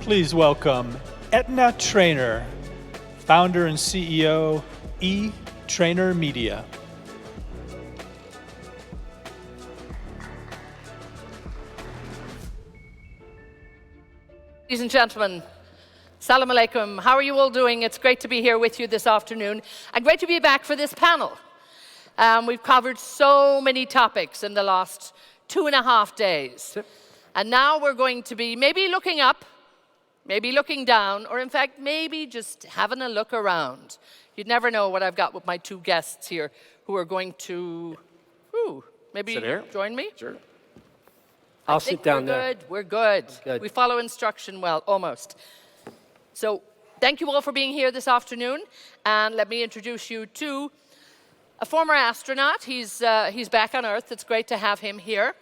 Please welcome Eithne Treanor, founder and CEO, Treanor Media. Ladies and gentlemen, Salam alaikum. How are you all doing? It's great to be here with you this afternoon and great to be back for this panel. We've covered so many topics in the last 2.5 days. And now we're going to be maybe looking up, maybe looking down, or in fact, maybe just having a look around. You'd never know what I've got with my two guests here who are going to, maybe join me? Sure. I'll sit down there. We're good. Good. We follow instruction well, almost. So thank you all for being here this afternoon. And let me introduce you to a former astronaut. He's back on Earth. It's great to have him here.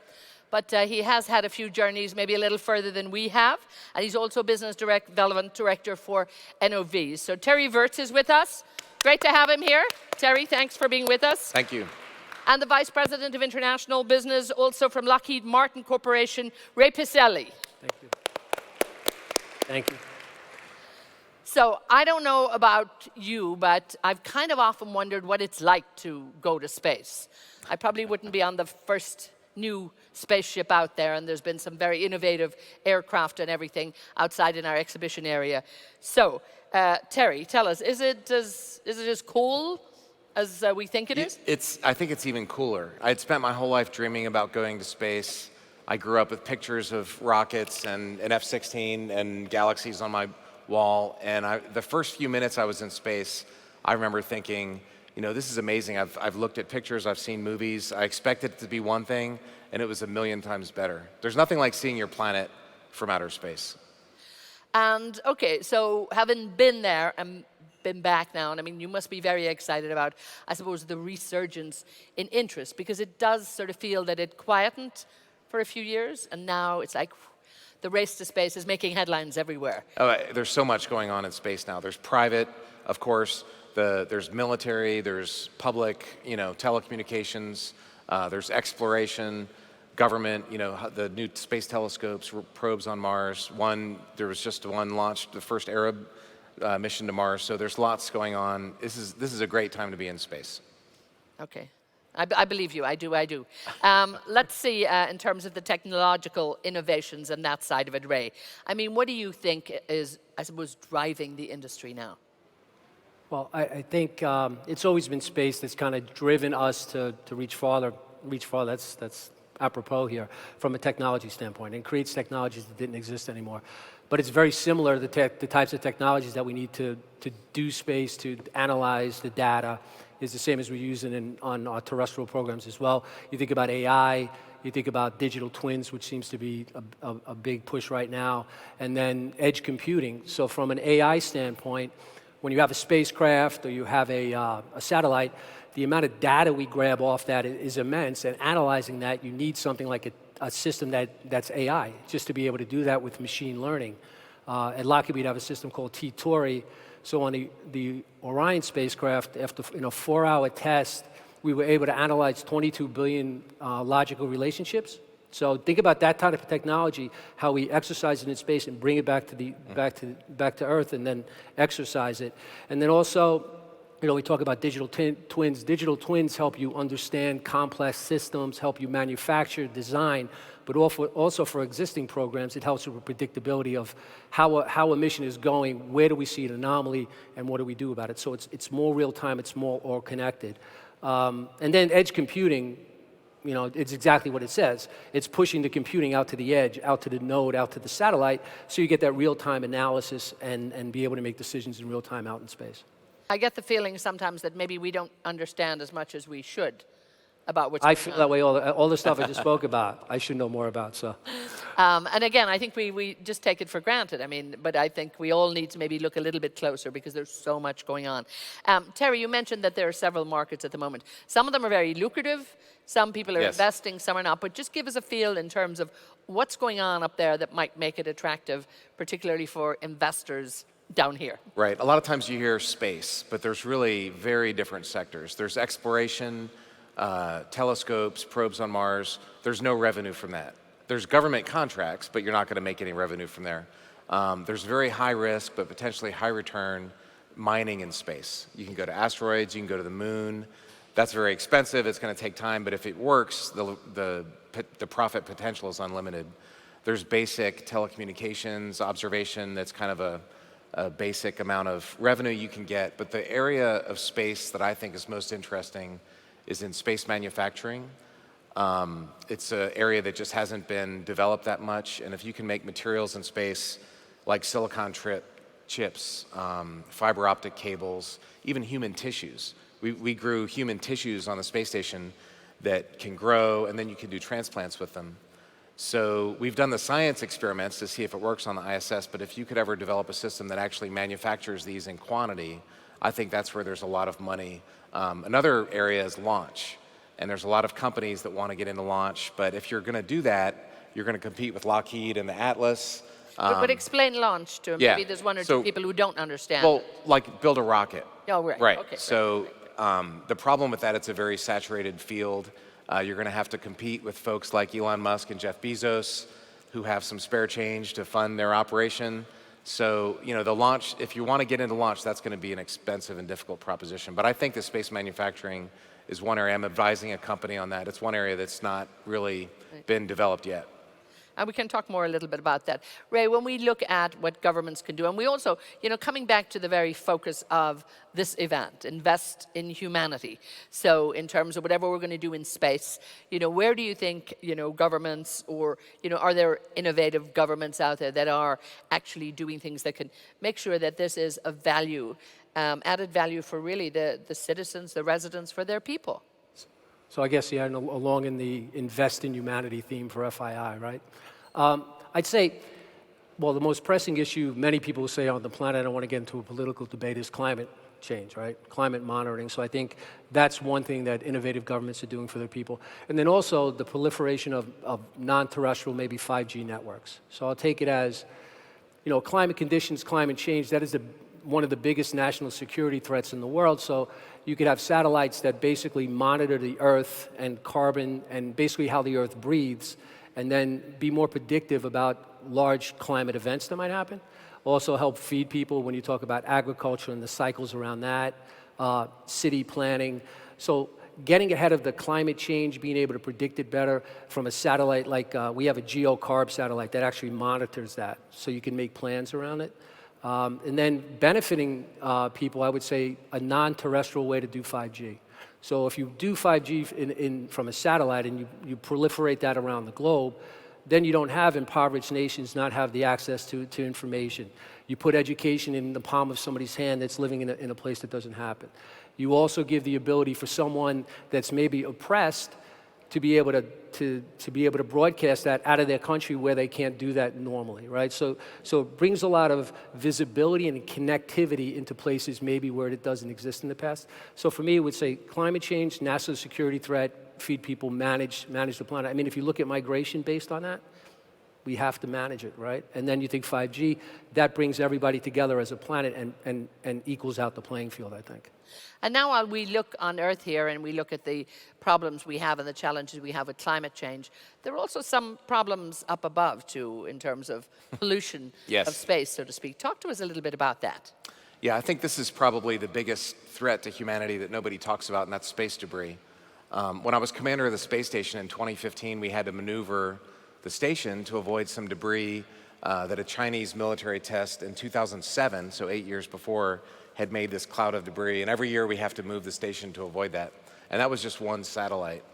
But he has had a few journeys, maybe a little further than we have. And he's also Business Development Director for NOVs. So Terry Virts is with us. Great to have him here. Terry, thanks for being with us. Thank you. And the Vice President of International Business, also from Lockheed Martin Corporation, Ray Pisellie. Thank you. Thank you. So I don't know about you, but I've kind of often wondered what it's like to go to space. I probably wouldn't be on the first new spaceship out there, and there's been some very innovative aircraft and everything outside in our exhibition area. So, Terry, tell us, is it as cool as we think it is? I think it's even cooler. I'd spent my whole life dreaming about going to space. I grew up with pictures of rockets and an F-16 and galaxies on my wall. And the first few minutes I was in space, I remember thinking, you know, this is amazing. I've looked at pictures, I've seen movies. I expected it to be one thing, and it was a million times better. There's nothing like seeing your planet from outer space. And, okay, so having been there and been back now, and I mean, you must be very excited about, I suppose, the resurgence in interest, because it does sort of feel that it quietened for a few years, and now it's like the race to space is making headlines everywhere. Oh, there's so much going on in space now. There's private, of course, there's military, there's public, you know, telecommunications, there's exploration, government, you know, the new space telescopes, probes on Mars. There was just one launched, the first Arab mission to Mars, so there's lots going on. This is a great time to be in space. Okay. I believe you, I do. Let's see, in terms of the technological innovations and that side of it, Ray. I mean, what do you think is, I suppose, driving the industry now? Well, I think it's always been space that's kind of driven us to reach farther. That's apropos here from a technology standpoint, and creates technologies that didn't exist anymore. But it's very similar, the types of technologies that we need to do space, to analyze the data, is the same as we're using on our terrestrial programs as well. You think about AI, you think about digital twins, which seems to be a big push right now, and then edge computing. So from an AI standpoint, when you have a spacecraft or you have a satellite, the amount of data we grab off that is immense, and analyzing that, you need something like a system that's AI, just to be able to do that with machine learning. At Lockheed, we'd have a system called T-Tori. So on the Orion spacecraft, after a 4-hour test, we were able to analyze 22 billion logical relationships. So think about that type of technology, how we exercise it in space and bring it back to Earth, and then exercise it. And then also, you know, we talk about digital twins. Digital twins help you understand complex systems, help you manufacture, design, but also for existing programs, it helps with predictability of how a mission is going, where do we see an anomaly, and what do we do about it. So it's more real time, it's more all connected. And then edge computing, you know, it's exactly what it says. It's pushing the computing out to the edge, out to the node, out to the satellite, so you get that real-time analysis and be able to make decisions in real time out in space. I get the feeling sometimes that maybe we don't understand as much as we should about what's going on. I feel that way, all the stuff I just spoke about, I should know more about, so. And again, I think we just take it for granted. I mean, but I think we all need to maybe look a little bit closer because there's so much going on. Terry, you mentioned that there are several markets at the moment. Some of them are very lucrative. Some people are investing, some are not. But just give us a feel in terms of what's going on up there that might make it attractive, particularly for investors down here. Right. A lot of times you hear space, but there's really very different sectors. There's exploration, telescopes, probes on Mars. There's no revenue from that. There's government contracts, but you're not going to make any revenue from there. There's very high risk, but potentially high return mining in space. You can go to asteroids, you can go to the moon. That's very expensive, it's going to take time, but if it works, the profit potential is unlimited. There's basic telecommunications, observation, that's kind of a basic amount of revenue you can get, but the area of space that I think is most interesting is in space manufacturing. It's an area that just hasn't been developed that much, and if you can make materials in space like silicon chips, fiber optic cables, even human tissues. We grew human tissues on the space station that can grow, and then you can do transplants with them. So we've done the science experiments to see if it works on the ISS, but if you could ever develop a system that actually manufactures these in quantity, I think that's where there's a lot of money. Another area is launch, and there's a lot of companies that want to get into launch, but if you're going to do that, you're going to compete with Lockheed and the Atlas. But explain launch to him. Yeah. Maybe there's one or two people who don't understand. Well, like build a rocket. Oh, right. Right. Okay, So the problem with that, it's a very saturated field. You're going to have to compete with folks like Elon Musk and Jeff Bezos, who have some spare change to fund their operation. So, you know, the launch, if you want to get into launch, that's going to be an expensive and difficult proposition. But I think the space manufacturing is one area. I'm advising a company on that. It's one area that's not really been developed yet. And we can talk more a little bit about that. Ray, when we look at what governments can do, and we also, you know, coming back to the very focus of this event, invest in humanity. So in terms of whatever we're going to do in space, you know, where do you think, you know, governments or, you know, are there innovative governments out there that are actually doing things that can make sure that this is of value, added value for really the citizens, the residents, for their people? So I guess, yeah, along in the invest in humanity theme for FII, right? I'd say, well, the most pressing issue many people will say on the planet, I don't want to get into a political debate, is climate change, right? Climate monitoring. So I think that's one thing that innovative governments are doing for their people. And then also the proliferation of non-terrestrial, maybe 5G networks. So I'll take it as, you know, climate conditions, climate change, that is one of the biggest national security threats in the world. So you could have satellites that basically monitor the Earth and carbon and basically how the Earth breathes, and then be more predictive about large climate events that might happen. Also help feed people when you talk about agriculture and the cycles around that, city planning. So getting ahead of the climate change, being able to predict it better from a satellite like we have a geocarb satellite that actually monitors that, so you can make plans around it. And then benefiting people, I would say a non-terrestrial way to do 5G. So if you do 5G from a satellite and you proliferate that around the globe, then you don't have impoverished nations not have the access to information. You put education in the palm of somebody's hand that's living in a place that doesn't happen. You also give the ability for someone that's maybe oppressed to be able to broadcast that out of their country where they can't do that normally, right? So it brings a lot of visibility and connectivity into places maybe where it doesn't exist in the past. So for me, it would say climate change, national security threat, feed people, manage the planet. I mean, if you look at migration based on that, we have to manage it, right? And then you think 5G, that brings everybody together as a planet and equals out the playing field, I think. And now while we look on Earth here and we look at the problems we have and the challenges we have with climate change, there are also some problems up above too in terms of pollution Yes. of space, so to speak. Talk to us a little bit about that. Yeah, I think this is probably the biggest threat to humanity that nobody talks about, and that's space debris. When I was commander of the space station in 2015, we had to maneuver the station to avoid some debris that a Chinese military test in 2007, so 8 years before, had made this cloud of debris. And every year we have to move the station to avoid that. And that was just one satellite.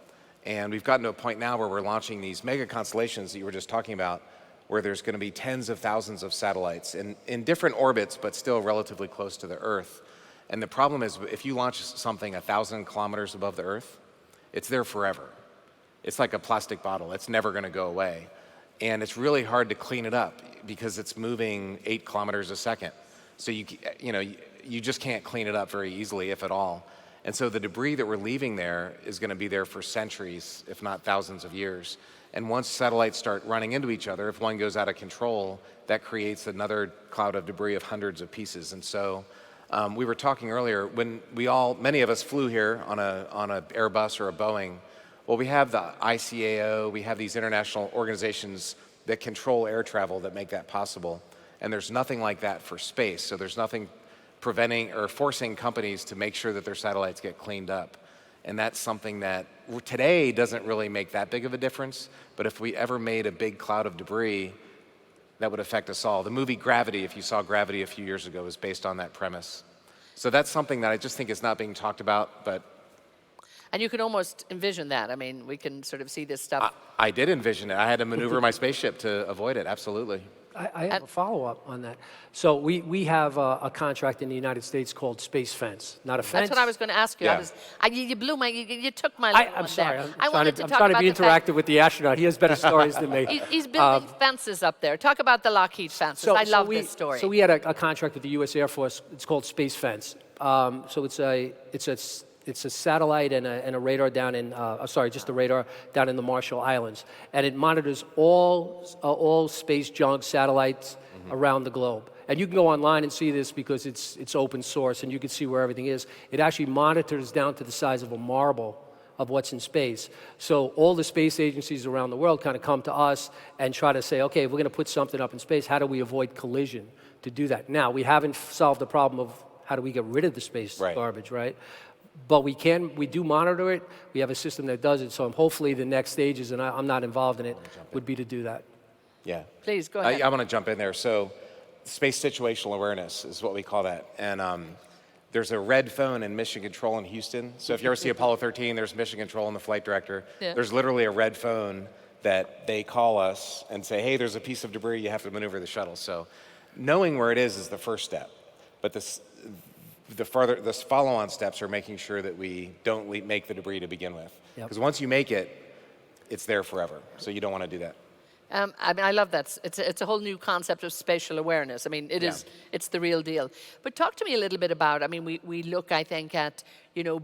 And we've gotten to a point now where we're launching these mega constellations that you were just talking about, where there's going to be tens of thousands of satellites in different orbits, but still relatively close to the Earth. And the problem is, if you launch something 1,000 kilometers above the Earth, it's there forever. It's like a plastic bottle. It's never going to go away. And it's really hard to clean it up because it's moving 8 kilometers a second. So you just can't clean it up very easily, if at all. And so the debris that we're leaving there is going to be there for centuries, if not thousands of years. And once satellites start running into each other, if one goes out of control, that creates another cloud of debris of hundreds of pieces. And so we were talking earlier, when many of us flew here on a Airbus or a Boeing. Well, we have the ICAO, we have these international organizations that control air travel that make that possible. And there's nothing like that for space. So there's nothing preventing or forcing companies to make sure that their satellites get cleaned up. And that's something that today doesn't really make that big of a difference. But if we ever made a big cloud of debris, that would affect us all. The movie Gravity, if you saw Gravity a few years ago, was based on that premise. So that's something that I just think is not being talked about, but... And you can almost envision that. I mean, we can sort of see this stuff. I did envision it. I had to maneuver my spaceship to avoid it, absolutely. I have a follow-up on that. So we have a contract in the United States called Space Fence. Not a fence. That's what I was going to ask you. Yeah. You blew my, you took my line I'm sorry. there. I'm wanted to I'm talk trying to about be the fact- interactive with the astronaut. He has better stories than me. He's building fences up there. Talk about the Lockheed fences. I love this story. So we had a contract with the U.S. Air Force. It's called Space Fence. So it's a satellite and a radar down in, just a radar down in the Marshall Islands. And it monitors all space junk satellites around the globe. And you can go online and see this because it's open source and you can see where everything is. It actually monitors down to the size of a marble of what's in space. So all the space agencies around the world kind of come to us and try to say, okay, if we're going to put something up in space, how do we avoid collision to do that? Now, we haven't solved the problem of how do we get rid of the space garbage, right? But we do monitor it. We have a system that does it. So hopefully the next stages, and I'm not involved in it, would be to do that. Yeah. Please, go ahead. I want to jump in there. So space situational awareness is what we call that. And there's a red phone in mission control in Houston. So if you ever see Apollo 13, there's mission control and the flight director. Yeah. There's literally a red phone that they call us and say, hey, there's a piece of debris, you have to maneuver the shuttle. So knowing where it is the first step. But the follow-on steps are making sure that we don't make the debris to begin with. Because once you make it, it's there forever. So you don't want to do that. I mean, I love that. It's a whole new concept of spatial awareness. I mean, it's the real deal. But talk to me a little bit about, I mean, we look, I think, at,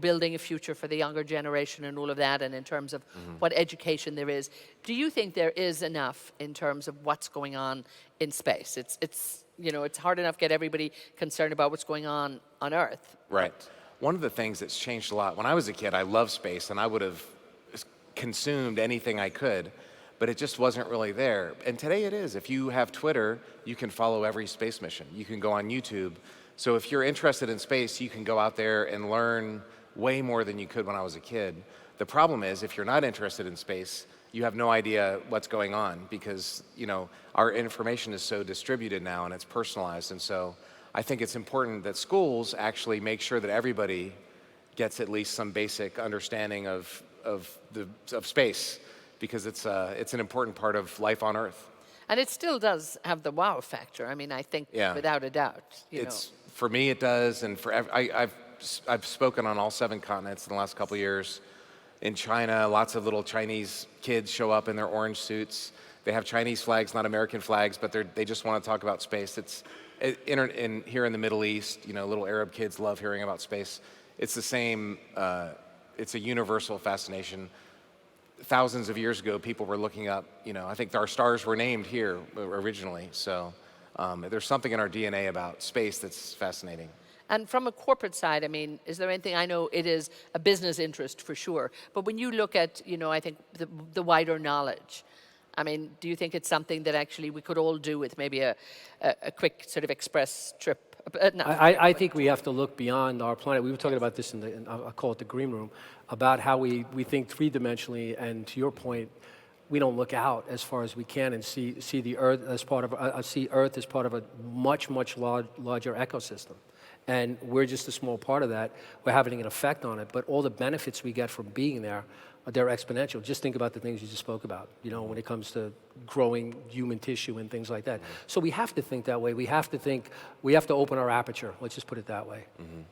building a future for the younger generation and all of that, and in terms of what education there is. Do you think there is enough in terms of what's going on in space? It's hard enough to get everybody concerned about what's going on Earth. Right. One of the things that's changed a lot, when I was a kid, I loved space, and I would have consumed anything I could, but it just wasn't really there. And today it is. If you have Twitter, you can follow every space mission. You can go on YouTube. So if you're interested in space, you can go out there and learn way more than you could when I was a kid. The problem is, if you're not interested in space, you have no idea what's going on because, our information is so distributed now and it's personalized. And so I think it's important that schools actually make sure that everybody gets at least some basic understanding of space, because it's an important part of life on Earth. And it still does have the wow factor. I mean, I think without a doubt. For me, it does, and I've spoken on all 7 continents in the last couple of years. In China, lots of little Chinese kids show up in their orange suits. They have Chinese flags, not American flags, but they just want to talk about space. Here in the Middle East, little Arab kids love hearing about space. It's the same. It's a universal fascination. Thousands of years ago, people were looking up, I think our stars were named here originally. So there's something in our DNA about space that's fascinating. And from a corporate side, I mean, is there anything, I know it is a business interest for sure, but when you look at, I think the wider knowledge, I mean, do you think it's something that actually we could all do with maybe a quick sort of express trip? I think we have to look beyond our planet. We were talking about this I'll call it the green room, about how we think three-dimensionally, and to your point, we don't look out as far as we can and see the Earth as part of a much larger ecosystem. And we're just a small part of that. We're having an effect on it, but all the benefits we get from being there, they're exponential. Just think about the things you just spoke about, when it comes to growing human tissue and things like that. So we have to think that way. We have to open our aperture, let's just put it that way,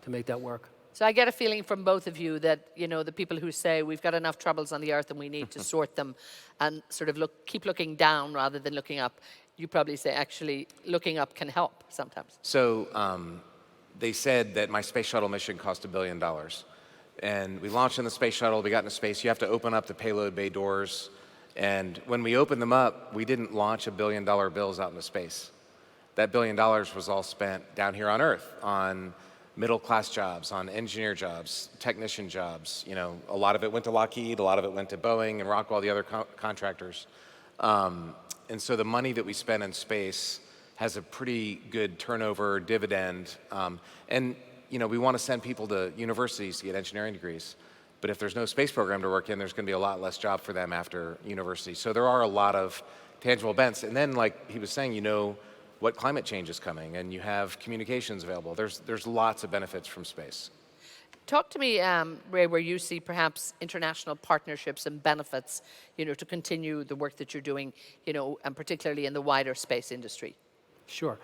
to make that work. So I get a feeling from both of you that, the people who say we've got enough troubles on the Earth and we need to sort them and sort of keep looking down rather than looking up, you probably say actually looking up can help sometimes. So they said that my space shuttle mission cost $1 billion. And we launched in the space shuttle, we got into space, you have to open up the payload bay doors. And when we opened them up, we didn't launch $1 billion bills out into space. That $1 billion was all spent down here on Earth on middle-class jobs, on engineer jobs, technician jobs. A lot of it went to Lockheed, a lot of it went to Boeing and Rockwell, the other contractors. And so the money that we spent in space has a pretty good turnover dividend. And we want to send people to universities to get engineering degrees. But if there's no space program to work in, there's going to be a lot less job for them after university. So there are a lot of tangible benefits. And then, like he was saying, what climate change is coming, and you have communications available. There's lots of benefits from space. Talk to me, Ray, where you see perhaps international partnerships and benefits, to continue the work that you're doing, and particularly in the wider space industry. Sure.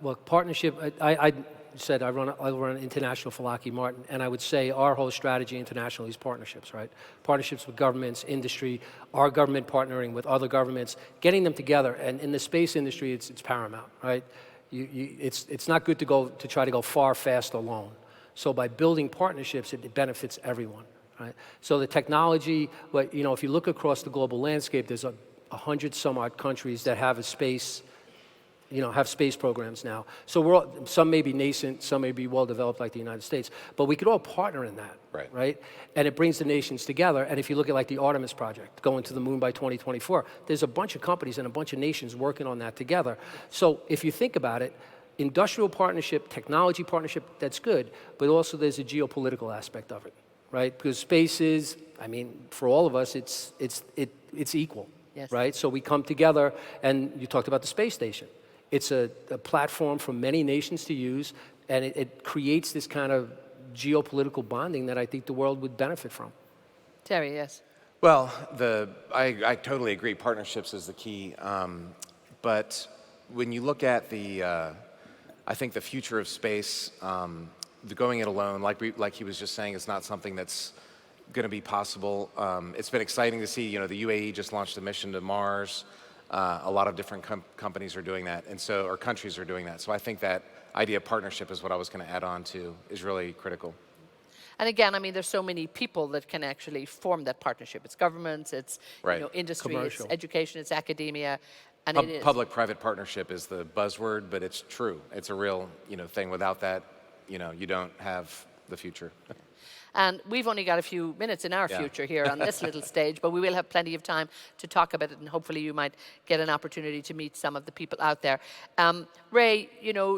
Well, partnership, I said I run international for Lockheed Martin, and I would say our whole strategy internationally is partnerships, right? Partnerships with governments, industry, our government partnering with other governments, getting them together. And in the space industry, it's paramount, right? It's not good to try to go far, fast alone. So by building partnerships, it benefits everyone, right? So the technology, if you look across the global landscape, there's 100 some odd countries that have a space. Have space programs now. So some may be nascent, some may be well developed like the United States, but we could all partner in that, right? And it brings the nations together. And if you look at like the Artemis project, going to the moon by 2024, there's a bunch of companies and a bunch of nations working on that together. So if you think about it, industrial partnership, technology partnership, that's good, but also there's a geopolitical aspect of it, right? Because space is, for all of us, it's equal, yes. Right? So we come together, and you talked about the space station. It's a platform for many nations to use, and it creates this kind of geopolitical bonding that I think the world would benefit from. Terry, yes. Well, I totally agree. Partnerships is the key. But when you look at I think the future of space, going it alone, like he was just saying, is not something that's going to be possible. It's been exciting to see. The UAE just launched a mission to Mars. A lot of different companies are doing that, or countries are doing that. So I think that idea of partnership is what I was going to add on to, is really critical. And again, there's so many people that can actually form that partnership. It's governments, it's industry, commercial. It's education, it's academia, and it is. Public-private partnership is the buzzword, but it's true. It's a real thing. Without that, you don't have the future. And we've only got a few minutes in our future here on this little stage, but we will have plenty of time to talk about it, and hopefully you might get an opportunity to meet some of the people out there. Ray,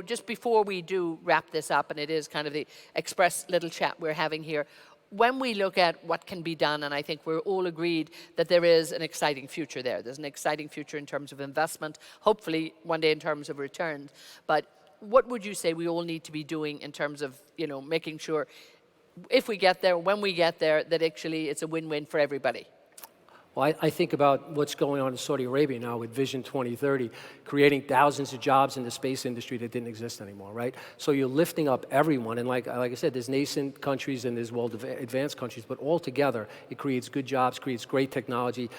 just before we do wrap this up, and it is kind of the express little chat we're having here, when we look at what can be done, and I think we're all agreed that there is an exciting future there. There's an exciting future in terms of investment, hopefully one day in terms of returns. But what would you say we all need to be doing in terms of, making sure if we get there, when we get there, that actually it's a win-win for everybody? Well, I think about what's going on in Saudi Arabia now with Vision 2030, creating thousands of jobs in the space industry that didn't exist anymore, right? So you're lifting up everyone, and like I said, there's nascent countries and there's advanced countries, but all together, it creates good jobs, creates great technology,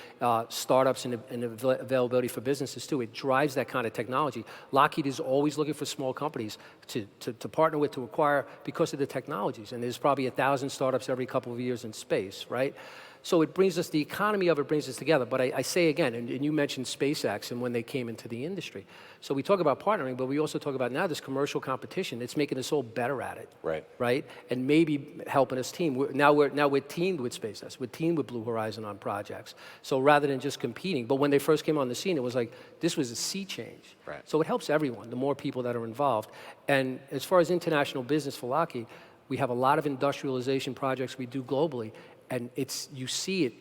startups, and availability for businesses too. It drives that kind of technology. Lockheed is always looking for small companies to partner with, to acquire, because of the technologies, and there's probably 1,000 startups every couple of years in space, right? So it brings us, the economy of it brings us together. But I say again, and you mentioned SpaceX and when they came into the industry. So we talk about partnering, but we also talk about now this commercial competition. It's making us all better at it. Right? And maybe helping us team. Now we're teamed with SpaceX. We're teamed with Blue Horizon on projects. So rather than just competing, but when they first came on the scene, it was like, this was a sea change. Right. So it helps everyone, the more people that are involved. And as far as international business for Lockheed, we have a lot of industrialization projects we do globally. And you see it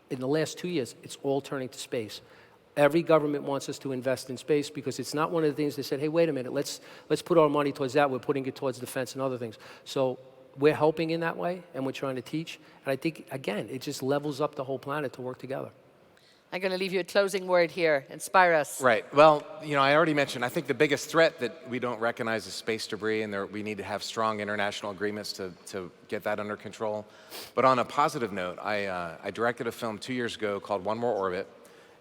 in the last 2 years, it's all turning to space. Every government wants us to invest in space because it's not one of the things they said, hey, wait a minute, let's put our money towards that. We're putting it towards defense and other things. So we're helping in that way, and we're trying to teach. And I think, again, it just levels up the whole planet to work together. I'm going to leave you a closing word here. Inspire us. Right. Well, I already mentioned, I think the biggest threat that we don't recognize is space debris, and we need to have strong international agreements to get that under control. But on a positive note, I directed a film 2 years ago called One More Orbit.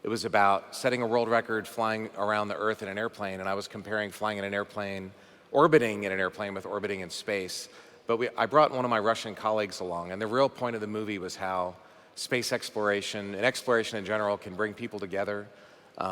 It was about setting a world record flying around the Earth in an airplane, and I was comparing flying in an airplane, orbiting in an airplane with orbiting in space. But I brought one of my Russian colleagues along, and the real point of the movie was how space exploration and exploration in general can bring people together.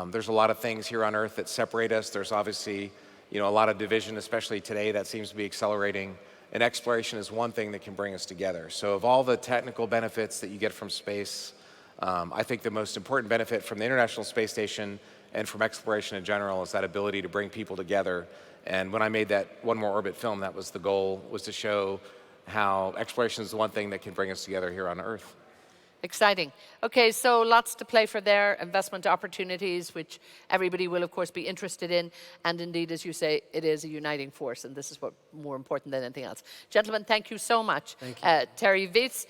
There's a lot of things here on Earth that separate us. There's obviously, a lot of division, especially today, that seems to be accelerating. And exploration is one thing that can bring us together. So of all the technical benefits that you get from space, I think the most important benefit from the International Space Station and from exploration in general is that ability to bring people together. And when I made that One More Orbit film, that was the goal, was to show how exploration is the one thing that can bring us together here on Earth. Exciting. Okay, so lots to play for there, investment opportunities, which everybody will, of course, be interested in. And indeed, as you say, it is a uniting force, and this is what more important than anything else. Gentlemen, thank you so much. Thank you. Terry Virts,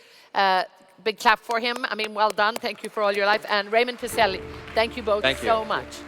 big clap for him. I mean, well done. Thank you for all your life. And Raymond Pisellie, thank you both so much.